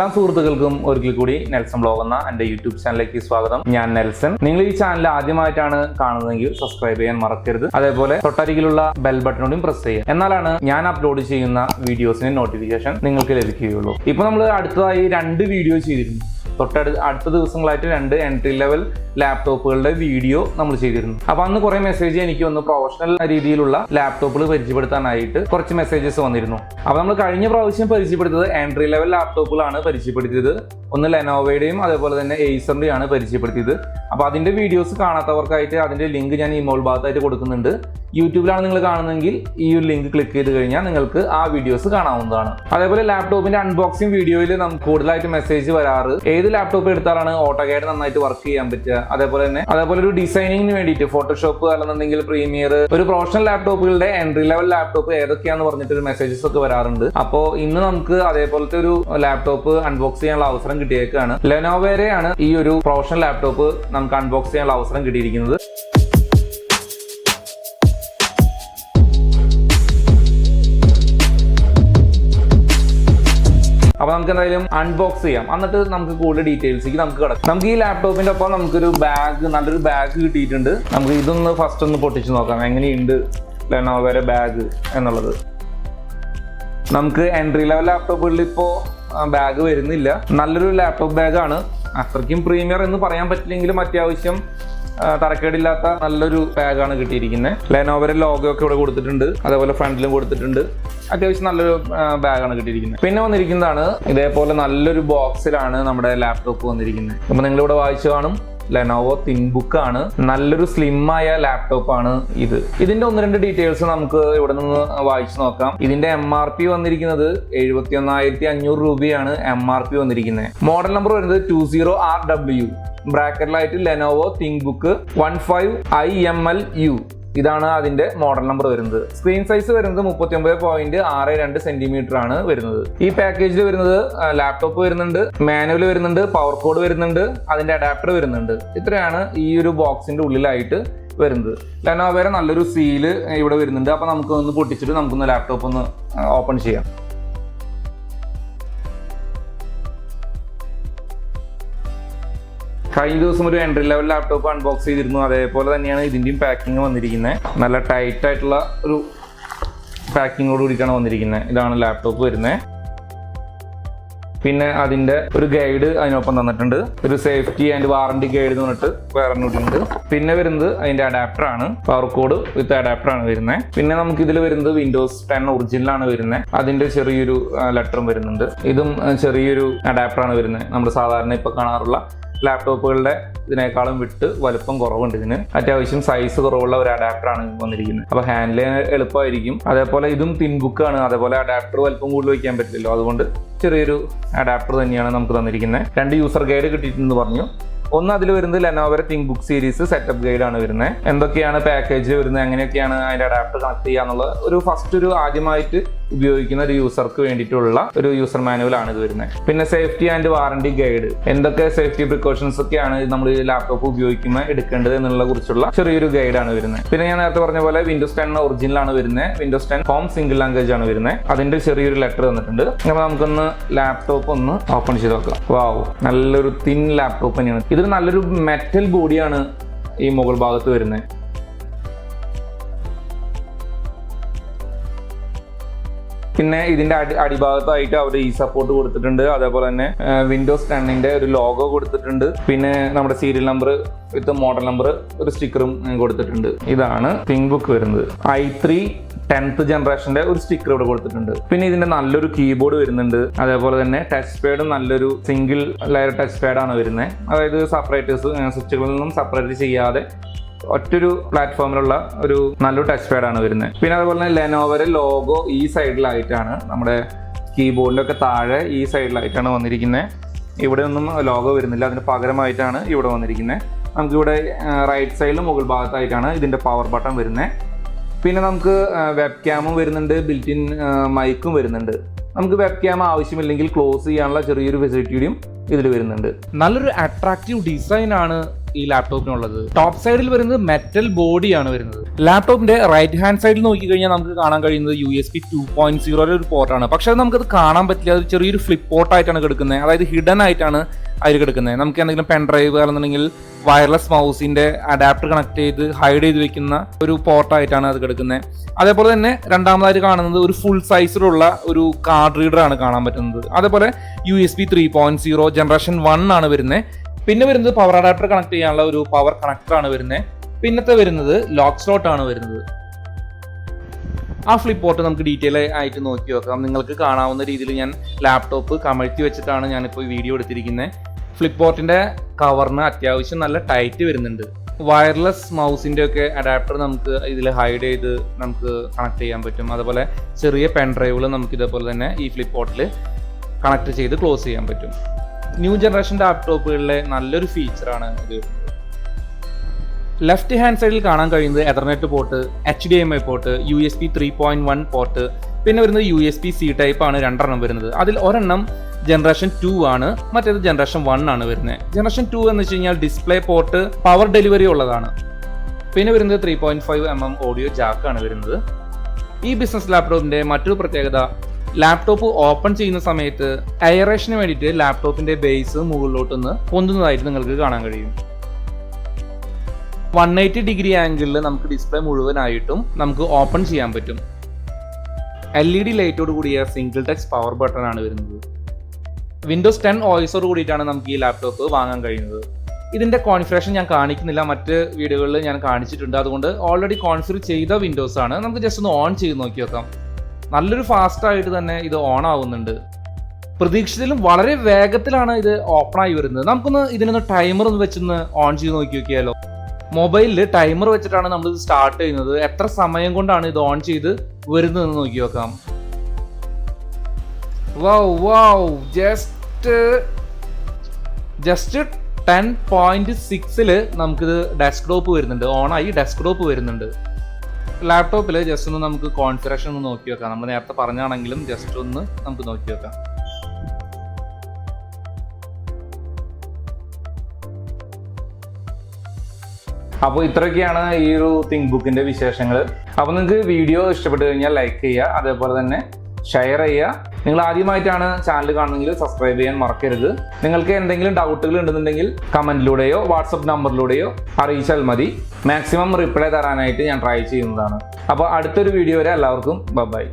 എല്ലാ സുഹൃത്തുക്കൾക്കും ഒരിക്കൽ കൂടി നെൽസൺ ബ്ലോഗ് എന്ന എൻ്റെ യൂട്യൂബ് ചാനലിലേക്ക് സ്വാഗതം. ഞാൻ നെൽസൺ. നിങ്ങൾ ഈ ചാനൽ ആദ്യമായിട്ടാണ് കാണുന്നതെങ്കിൽ സബ്സ്ക്രൈബ് ചെയ്യാൻ മറക്കരുത്. അതേപോലെ തൊട്ടരികിലുള്ള ബെൽ ബട്ടണും പ്രസ് ചെയ്യുക. എന്നാലാണ് ഞാൻ അപ്ലോഡ് ചെയ്യുന്ന വീഡിയോസിന് നോട്ടിഫിക്കേഷൻ നിങ്ങൾക്ക് ലഭിക്കുകയുള്ളൂ. ഇപ്പൊ നമ്മൾ അടുത്തതായി 2 വീഡിയോ ചെയ്തിരുന്നു. അടുത്ത ദിവസങ്ങളായിട്ട് 2 എൻട്രി ലെവൽ ലാപ്ടോപ്പുകളുടെ വീഡിയോ നമ്മൾ ചെയ്തിരുന്നു. അപ്പൊ അന്ന് കുറെ മെസ്സേജ് എനിക്ക് വന്നു. പ്രൊഫഷണൽ രീതിയിലുള്ള ലാപ്ടോപ്പുകൾ പരിചയപ്പെടുത്താനായിട്ട് കുറച്ച് മെസ്സേജസ് വന്നിരുന്നു. അപ്പൊ നമ്മൾ കഴിഞ്ഞ പ്രാവശ്യം പരിചയപ്പെടുത്തത് എൻട്രി ലെവൽ ലാപ്ടോപ്പുകളാണ് പരിചയപ്പെടുത്തിയത്. ഒന്ന് ലെനോവയുടെയും അതേപോലെ തന്നെ ഏസറിന്റെയും ആണ് പരിചയപ്പെടുത്തിയത്. അപ്പൊ അതിന്റെ വീഡിയോസ് കാണാത്തവർക്കായിട്ട് അതിന്റെ ലിങ്ക് ഞാൻ ഈ മോൾ ഭാഗത്തായിട്ട് കൊടുക്കുന്നുണ്ട്. യൂട്യൂബിലാണ് നിങ്ങൾ കാണുന്നതെങ്കിൽ ഈ ഒരു ലിങ്ക് ക്ലിക്ക് ചെയ്ത് കഴിഞ്ഞാൽ നിങ്ങൾക്ക് ആ വീഡിയോസ് കാണാവുന്നതാണ്. അതേപോലെ ലാപ്ടോപ്പിന്റെ അൺബോക്സിംഗ് വീഡിയോയിൽ നമുക്ക് കൂടുതലായിട്ട് മെസ്സേജ് വരാറ് ഏത് ലാപ്ടോപ്പ് എടുത്താലാണ് ഓട്ടോകാഡ് നന്നായിട്ട് വർക്ക് ചെയ്യാൻ പറ്റുക, അതേപോലെ ഒരു ഡിസൈനിങ്ങിന് വേണ്ടിയിട്ട് ഫോട്ടോഷോപ്പ് അല്ലെന്നുണ്ടെങ്കിൽ പ്രീമിയർ, ഒരു പ്രൊഫഷണൽ ലാപ്ടോപ്പുകളുടെ എൻട്രി ലെവൽ ലാപ്ടോപ്പ് ഏതൊക്കെയാണെന്ന് പറഞ്ഞിട്ട് മെസ്സേജസ് ഒക്കെ വരാറുണ്ട്. അപ്പോൾ ഇന്ന് നമുക്ക് അതേപോലത്തെ ഒരു ലാപ്ടോപ്പ് അൺബോക്സ് ചെയ്യാനുള്ള അവസരം കിട്ടിയേക്കാണ്. ലെനോവയുടെയാണ് ഈ ഒരു പ്രൊഫഷണൽ ലാപ്ടോപ്പ് നമുക്ക് അൺബോക്സ് ചെയ്യാനുള്ള അവസരം കിട്ടിയിരിക്കുന്നത്. അപ്പൊ നമുക്ക് എന്തായാലും അൺബോക്സ് ചെയ്യാം. എന്നിട്ട് നമുക്ക് കൂടുതൽ ഡീറ്റെയിൽസിലേക്ക് നമുക്ക് കിടക്കാം. നമുക്ക് ഈ ലാപ്ടോപ്പിന്റെ ഒപ്പം നമുക്കൊരു നല്ലൊരു ബാഗ് കിട്ടിയിട്ടുണ്ട്. നമുക്ക് ഇതൊന്ന് ഫസ്റ്റ് ഒന്ന് പൊട്ടിച്ച് നോക്കാം എങ്ങനെയുണ്ട് ലെനോവയുടെ ബാഗ് എന്നുള്ളത്. നമുക്ക് എൻട്രി ലെവൽ ലാപ്ടോപ്പുകളിൽ ഇപ്പോൾ ബാഗ് വരുന്നില്ല. നല്ലൊരു ലാപ്ടോപ്പ് ബാഗാണ്. അത്രയ്ക്കും പ്രീമിയർ എന്ന് പറയാൻ പറ്റില്ലെങ്കിലും അത്യാവശ്യം തരക്കേടില്ലാത്ത നല്ലൊരു ബാഗാണ് കിട്ടിയിരിക്കുന്നത്. ലെനോവയുടെ ലോഗോ ഒക്കെ ഇവിടെ കൊടുത്തിട്ടുണ്ട്, അതേപോലെ ഫ്രണ്ടിലും കൊടുത്തിട്ടുണ്ട്. അത്യാവശ്യം നല്ലൊരു ബാഗാണ് കിട്ടിയിരിക്കുന്നത്. പിന്നെ വന്നിരിക്കുന്നതാണ് ഇതേപോലെ നല്ലൊരു ബോക്സിലാണ് നമ്മുടെ ലാപ്ടോപ്പ് വന്നിരിക്കുന്നത്. അപ്പൊ നിങ്ങളിവിടെ വായിച്ചു കാണും, ലെനോവോ തിങ്ക്ബുക്ക് ആണ്. നല്ലൊരു സ്ലിം ആയ ലാപ്ടോപ്പ് ആണ് ഇത്. ഇതിന്റെ 1-2 ഡീറ്റെയിൽസ് നമുക്ക് ഇവിടെ നിന്ന് വായിച്ചു നോക്കാം. ഇതിന്റെ MRP വന്നിരിക്കുന്നത് 71,500 രൂപയാണ് MRP വന്നിരിക്കുന്നത്. മോഡൽ നമ്പർ വരുന്നത് 20RW ബ്രാക്കറ്റിലായിട്ട് ലെനോവോ തിങ്ക്ബുക്ക് 15IMLU. ഇതാണ് അതിന്റെ മോഡൽ നമ്പർ വരുന്നത്. സ്ക്രീൻ സൈസ് വരുന്നത് 39.62 സെന്റിമീറ്റർ ആണ് വരുന്നത്. ഈ പാക്കേജിൽ വരുന്നത് ലാപ്ടോപ്പ് വരുന്നുണ്ട്, മാനുവൽ വരുന്നുണ്ട്, പവർ കോഡ് വരുന്നുണ്ട്, അതിന്റെ അഡാപ്റ്റർ വരുന്നുണ്ട്. ഇത്രയാണ് ഈ ഒരു ബോക്സിന്റെ ഉള്ളിലായിട്ട് വരുന്നത്. ലെനോവയുടെ നല്ലൊരു സീല് ഇവിടെ വരുന്നുണ്ട്. അപ്പൊ നമുക്ക് ഒന്ന് പൊട്ടിച്ചിട്ട് നമുക്കൊന്ന് ലാപ്ടോപ്പ് ഒന്ന് ഓപ്പൺ ചെയ്യാം. കഴിഞ്ഞ ദിവസം ഒരു എൻട്രി ലെവൽ ലാപ്ടോപ്പ് അൺബോക്സ് ചെയ്തിരുന്നു. അതേപോലെ തന്നെയാണ് ഇതിന്റെയും പാക്കിംഗ് വന്നിരിക്കുന്നത്. നല്ല ടൈറ്റ് ആയിട്ടുള്ള ഒരു പാക്കിങ്ങോട് കൂടിയിട്ടാണ് വന്നിരിക്കുന്നത്. ഇതാണ് ലാപ്ടോപ്പ് വരുന്നത്. പിന്നെ അതിന്റെ ഒരു ഗൈഡ് അതിനൊപ്പം തന്നിട്ടുണ്ട്. ഒരു സേഫ്റ്റി ആൻഡ് വാറണ്ടി ഗൈഡ് എന്ന് പറഞ്ഞിട്ട് വേറെ ഉണ്ട്. പിന്നെ വരുന്നത് അതിന്റെ അഡാപ്റ്റർ ആണ്. പവർ കോഡ് വിത്ത് അഡാപ്റ്റർ ആണ് വരുന്നത്. പിന്നെ നമുക്ക് ഇതിൽ വരുന്നത് Windows 10 ഒറിജിനലാണ് വരുന്നത്. അതിന്റെ ചെറിയൊരു ലെറ്ററും വരുന്നുണ്ട്. ഇതും ചെറിയൊരു അഡാപ്റ്റർ ആണ് വരുന്നത്. നമ്മൾ സാധാരണ ഇപ്പൊ കാണാറുള്ള ലാപ്ടോപ്പുകളുടെ ഇതിനേക്കാളും വിട്ട് വലുപ്പം കുറവുണ്ട്. ഇതിന് അത്യാവശ്യം സൈസ് കുറവുള്ള ഒരു അഡാപ്റ്റർ ആണ് വന്നിരിക്കുന്നത്. അപ്പൊ ഹാൻഡിൽ ചെയ്യാൻ എളുപ്പമായിരിക്കും. അതേപോലെ ഇതും തിൻബുക്ക് ആണ്. അതേപോലെ അഡാപ്റ്റർ വലുപ്പം കൂടുതൽ വയ്ക്കാൻ പറ്റില്ലല്ലോ, അതുകൊണ്ട് ചെറിയൊരു അഡാപ്റ്റർ തന്നെയാണ് നമുക്ക് തന്നിരിക്കുന്നത്. 2 യൂസർ ഗൈഡ് കിട്ടിയിട്ടെന്ന് പറഞ്ഞു. ഒന്ന് അതിൽ വരുന്നത് ലെനോവയുടെ തിങ്ക്ബുക്ക് സീരീസ് സെറ്റപ്പ് ഗൈഡ് ആണ് വരുന്നത്. എന്തൊക്കെയാണ് പാക്കേജ് വരുന്നത്, എങ്ങനെയൊക്കെയാണ് അതിന്റെ അഡാപ്റ്റർ കണക്ട് ചെയ്യാന്നുള്ള ഒരു ആദ്യമായിട്ട് ഉപയോഗിക്കുന്ന ഒരു യൂസർക്ക് വേണ്ടിയിട്ടുള്ള ഒരു യൂസർ മാനുവൽ ആണ് ഇത് വരുന്നത്. പിന്നെ സേഫ്റ്റി ആൻഡ് വാറണ്ടി ഗൈഡ്, എന്തൊക്കെ സേഫ്റ്റി പ്രിക്കോഷൻസ് ഒക്കെയാണ് നമ്മൾ ഈ ലാപ്ടോപ്പ് ഉപയോഗിക്കുമ്പോൾ എടുക്കേണ്ടത് എന്നുള്ള കുറിച്ചുള്ള ചെറിയൊരു ഗൈഡാണ് വരുന്നത്. പിന്നെ ഞാൻ നേരത്തെ പറഞ്ഞ പോലെ Windows 10 ഒറിജിനലാണ് വരുന്നത്. Windows 10 ഹോം സിംഗിൾ ലാംഗ്വേജ് ആണ് വരുന്നത്. അതിന്റെ ചെറിയൊരു ലെറ്റർ തന്നിട്ടുണ്ട്. അപ്പൊ നമുക്കൊന്ന് ലാപ്ടോപ്പ് ഒന്ന് ഓപ്പൺ ചെയ്ത് നോക്കാം. വാവ്, നല്ലൊരു തിൻ ലാപ്ടോപ്പ് തന്നെയാണ്. ഇതിൽ നല്ലൊരു മെറ്റൽ ബോഡിയാണ് ഈ മുകൾ ഭാഗത്ത് വരുന്നത്. പിന്നെ ഇതിന്റെ അടിഭാഗത്തായിട്ട് അവർ ഈ സപ്പോർട്ട് കൊടുത്തിട്ടുണ്ട്. അതേപോലെ തന്നെ Windows 10ന്റെ ഒരു ലോഗോ കൊടുത്തിട്ടുണ്ട്. പിന്നെ നമ്മുടെ സീരിയൽ നമ്പർ വിത്ത് മോഡൽ നമ്പർ ഒരു സ്റ്റിക്കറും കൊടുത്തിട്ടുണ്ട്. ഇതാണ് തിങ്ക്ബുക്ക് വരുന്നത്. i3 10th ജനറേഷന്റെ ഒരു സ്റ്റിക്കർ ഇവിടെ കൊടുത്തിട്ടുണ്ട്. പിന്നെ ഇതിന്റെ നല്ലൊരു കീബോർഡ് വരുന്നുണ്ട്. അതേപോലെ തന്നെ ടച്ച് പാഡും നല്ലൊരു സിംഗിൾ ലെയർ ടച്ച് പാഡാണ് വരുന്നത്. അതായത് സ്വിച്ചുകളിൽ നിന്നും സെപ്പറേറ്റ് ചെയ്യാതെ ഒറ്റൊരു പ്ലാറ്റ്ഫോമിലുള്ള ഒരു നല്ലൊരു ടച്ച് പാഡാണ് വരുന്നത്. പിന്നെ അതുപോലെ തന്നെ ലെനോവയുടെ ലോഗോ ഈ സൈഡിലായിട്ടാണ്, നമ്മുടെ കീബോർഡിലൊക്കെ താഴെ ഈ സൈഡിലായിട്ടാണ് വന്നിരിക്കുന്നത്. ഇവിടെ ഒന്നും ലോഗോ വരുന്നില്ല, അതിന് പകരമായിട്ടാണ് ഇവിടെ വന്നിരിക്കുന്നത്. നമുക്കിവിടെ റൈറ്റ് സൈഡിലും മുകൾ ഭാഗത്തായിട്ടാണ് ഇതിന്റെ പവർ ബട്ടൺ വരുന്നത്. പിന്നെ നമുക്ക് വെബ് ക്യാമും വരുന്നുണ്ട്, ബിൽറ്റ് ഇൻ മൈക്കും വരുന്നുണ്ട്. നമുക്ക് വെബ് ക്യാം ആവശ്യമില്ലെങ്കിൽ ക്ലോസ് ചെയ്യാനുള്ള ചെറിയൊരു ഫെസിലിറ്റിയും ഇതിൽ വരുന്നുണ്ട്. നല്ലൊരു അട്രാക്റ്റീവ് ഡിസൈൻ ആണ് ഈ ലാപ്ടോപ്പിനുള്ളത്. ടോപ്പ് സൈഡിൽ വരുന്നത് മെറ്റൽ ബോഡിയാണ് വരുന്നത്. ലാപ്ടോപ്പിന്റെ റൈറ്റ് ഹാൻഡ് സൈഡിൽ നോക്കി കഴിഞ്ഞാൽ നമുക്ക് കാണാൻ കഴിയുന്നത് USB 2.0 ഒരു പോർട്ടാണ്. പക്ഷെ നമുക്കത് കാണാൻ പറ്റില്ല, അത് ചെറിയൊരു ഫ്ലിപ്പ് പോർട്ടായിട്ടാണ് കിടക്കുന്നത്. അതായത് ഹിഡൻ ആയിട്ടാണ് അതിൽ കിടക്കുന്നത്. നമുക്ക് എന്തെങ്കിലും പെൻ ഡ്രൈവ് അല്ലെന്നുണ്ടെങ്കിൽ വയർലെസ് മൗസിന്റെ അഡാപ്റ്റർ കണക്ട് ചെയ്ത് ഹൈഡ് ചെയ്ത് വെക്കുന്ന ഒരു പോർട്ടായിട്ടാണ് അത് കിടക്കുന്നത്. അതേപോലെ തന്നെ രണ്ടാമതായിട്ട് കാണുന്നത് ഒരു ഫുൾ സൈസിലുള്ള ഒരു കാർഡ് റീഡർ ആണ് കാണാൻ പറ്റുന്നത്. അതേപോലെ USB 3.0 ജനറേഷൻ 1 ആണ് വരുന്നത്. പിന്നെ വരുന്നത് പവർ അഡാപ്റ്റർ കണക്ട് ചെയ്യാനുള്ള ഒരു പവർ കണക്ടർ ആണ് വരുന്നത്. പിന്നത്തെ വരുന്നത് ലോക്ക് സ്ലോട്ട് ആണ് വരുന്നത്. ആ ഫ്ലിപ്പ് പോർട്ട് നമുക്ക് ഡീറ്റെയിൽ ആയിട്ട് നോക്കി നോക്കാം. നിങ്ങൾക്ക് കാണാവുന്ന രീതിയിൽ ഞാൻ ലാപ്ടോപ്പ് കമഴ്ത്തി വെച്ചിട്ടാണ് ഞാനിപ്പോൾ വീഡിയോ എടുത്തിരിക്കുന്നത്. ഫ്ലിപ്പ് പോർട്ടിന്റെ കവറിന് അത്യാവശ്യം നല്ല ടൈറ്റ് വരുന്നുണ്ട്. വയർലെസ് മൗസിന്റെ ഒക്കെ അഡാപ്റ്റർ നമുക്ക് ഇതിൽ ഹൈഡ് ചെയ്ത് നമുക്ക് കണക്ട് ചെയ്യാൻ പറ്റും. അതുപോലെ ചെറിയ പെൻ ഡ്രൈവുകൾ നമുക്ക് ഇതേപോലെ തന്നെ ഈ ഫ്ലിപ്പ് പോർട്ടിൽ കണക്ട് ചെയ്ത് ക്ലോസ് ചെയ്യാൻ പറ്റും. ന്യൂ ജനറേഷൻ ലാപ്ടോപ്പുകളിലെ നല്ലൊരു ഫീച്ചറാണ് ഇത്. ലെഫ്റ്റ് ഹാൻഡ് സൈഡിൽ കാണാൻ കഴിയുന്നത് Ethernet port, HDMI port, USB 3.1 port, പിന്നെ വരുന്നത് USB-C ടൈപ്പ് ആണ് 2 വരുന്നത്. അതിൽ ഒരെണ്ണം ജനറേഷൻ 2 ആണ്, മറ്റേത് ജനറേഷൻ 1 ആണ് വരുന്നത്. ജനറേഷൻ 2 എന്ന് വെച്ച് കഴിഞ്ഞാൽ ഡിസ്പ്ലേ പോർട്ട്, പവർ ഡെലിവറി ഉള്ളതാണ്. പിന്നെ വരുന്നത് 3.5mm ഓഡിയോ ജാക്ക് ആണ് വരുന്നത്. ഈ ബിസിനസ് ലാപ്ടോപ്പിന്റെ മറ്റൊരു പ്രത്യേകത, ലാപ്ടോപ്പ് ഓപ്പൺ ചെയ്യുന്ന സമയത്ത് എയറേഷന് വേണ്ടിയിട്ട് ലാപ്ടോപ്പിന്റെ ബേസ് മുകളിലോട്ടൊന്ന് പൊന്തുന്നതായിട്ട് നിങ്ങൾക്ക് കാണാൻ കഴിയും. 180 ഡിഗ്രി ആംഗിളിൽ നമുക്ക് ഡിസ്പ്ലേ മുഴുവനായിട്ടും നമുക്ക് ഓപ്പൺ ചെയ്യാൻ പറ്റും. LED ലൈറ്റോട് കൂടിയ സിംഗിൾ ടച്ച് പവർ ബട്ടൺ ആണ് വരുന്നത്. വിൻഡോസ് 10 OSോട് കൂടിയിട്ടാണ് നമുക്ക് ഈ ലാപ്ടോപ്പ് വാങ്ങാൻ കഴിയുന്നത്. ഇതിന്റെ കോൺഫിഗറേഷൻ ഞാൻ കാണിക്കുന്നില്ല, മറ്റ് വീഡിയോകളിൽ ഞാൻ കാണിച്ചിട്ടുണ്ട്. അതുകൊണ്ട് ഓൾറെഡി കോൺഫിഗർ ചെയ്ത വിൻഡോസ് ആണ്. നമുക്ക് ജസ്റ്റ് ഒന്ന് ഓൺ ചെയ്ത് നോക്കി നോക്കാം. നല്ലൊരു ഫാസ്റ്റ് ആയിട്ട് തന്നെ ഇത് ഓൺ ആവുന്നുണ്ട്. പ്രതീക്ഷിച്ചതിലും വളരെ വേഗത്തിലാണ് ഇത് ഓപ്പൺ ആയി വരുന്നത്. നമുക്കൊന്ന് ഇതിനൊന്ന് ടൈമർ ഒന്ന് വെച്ചൊന്ന് ഓൺ ചെയ്ത് നോക്കി നോക്കിയാലോ. മൊബൈലിൽ ടൈമർ വെച്ചിട്ടാണ് നമ്മൾ ഇത് സ്റ്റാർട്ട് ചെയ്യുന്നത്. എത്ര സമയം കൊണ്ടാണ് ഇത് ഓൺ ചെയ്ത് വരുന്നതെന്ന് നോക്കി നോക്കാം. ജസ്റ്റ് 10.6 നമുക്കിത് ഡെസ്ക്ടോപ്പ് വരുന്നുണ്ട്, ഓണായി ഡെസ്ക്ടോപ്പ് വരുന്നുണ്ട്. ലാപ്ടോപ്പിൽ ജസ്റ്റ് ഒന്ന് നമുക്ക് കോൺഫിഗറേഷൻ ഒന്ന് നോക്കി നോക്കാം. നമ്മൾ നേരത്തെ പറഞ്ഞാണെങ്കിലും ജസ്റ്റ് ഒന്ന് നമുക്ക് നോക്കി നോക്കാം. അപ്പോൾ ഇത്രയൊക്കെയാണ് ഈ ഒരു തിങ്ക്ബുക്കിന്റെ വിശേഷങ്ങൾ. അപ്പോൾ നിങ്ങൾക്ക് വീഡിയോ ഇഷ്ടപ്പെട്ടു കഴിഞ്ഞാൽ ലൈക്ക് ചെയ്യുക, അതേപോലെ തന്നെ ഷെയർ ചെയ്യുക. നിങ്ങൾ ആദ്യമായിട്ടാണ് ചാനൽ കാണുന്നതെങ്കിൽ സബ്സ്ക്രൈബ് ചെയ്യാൻ മറക്കരുത്. നിങ്ങൾക്ക് എന്തെങ്കിലും ഡൗട്ടുകൾ ഉണ്ടെന്നുണ്ടെങ്കിൽ കമന്റിലൂടെയോ വാട്സപ്പ് നമ്പറിലൂടെയോ അറിയിച്ചാൽ മതി. മാക്സിമം റിപ്ലൈ തരാനായിട്ട് ഞാൻ ട്രൈ ചെയ്യുന്നതാണ്. അപ്പോൾ അടുത്തൊരു വീഡിയോ വരെ എല്ലാവർക്കും ബൈ.